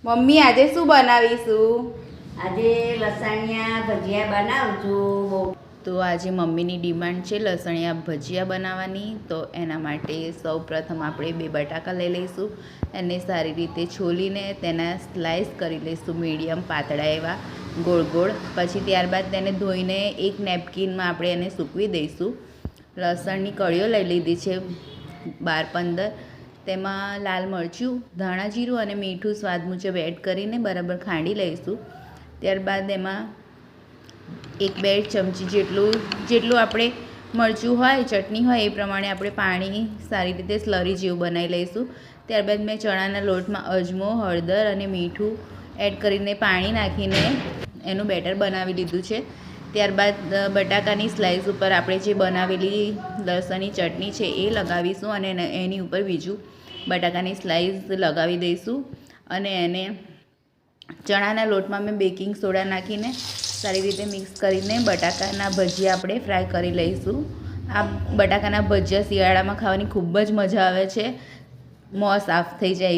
Mummy આજે શું બનાવીશું? આજે લસણિયા ભજીયા બનાવશું. તો આજે મમ્મીની ડિમાન્ડ છે લસણિયા ભજીયા બનાવવાની. તો એના માટે સૌપ્રથમ આપણે 2 બટાકા લઈ લઈશું. એને સારી રીતે છોલીને તેના સ્લાઇસ કરી લઈશું મીડિયમ પાતળા એવા ગોળ ગોળ. પછી ત્યારબાદ તેને ધોઈને એક નેપકિનમાં આપણે એને સૂકવી દઈશું. લસણની કળીઓ લઈ લીધી છે 12-15. તેમાં લાલ મરચું, ધાણા જીરું અને મીઠું સ્વાદ મુજબ એડ કરીને બરાબર ખાંડી લઈશું. ત્યારબાદ એમાં 1-2 ચમચી જેટલું આપણે મરચું હોય, ચટણી હોય એ પ્રમાણે આપણે પાણી સારી રીતે સ્લરી જેવું બનાવી લઈશું. ત્યારબાદ મેં ચણાના લોટમાં અજમો, હળદર અને મીઠું એડ કરીને પાણી નાખીને એનું બેટર બનાવી લીધું છે. ત્યારબાદ બટાકાની સ્લાઇસ ઉપર આપણે જે બનાવેલી લસણની ચટણી છે એ લગાવીશું અને એની ઉપર બીજું બટાકાની સ્લાઇસ લગાવી દઈશું. અને એને ચણાના લોટમાં મેં બેકિંગ સોડા નાખીને સારી રીતે મિક્સ કરીને બટાકાના ભજીયા આપણે ફ્રાય કરી લઈશું. આ બટાકાના ભજીયા શિયાળામાં ખાવાની ખૂબ જ મજા આવે છે. મોં સાફ થઈ જાય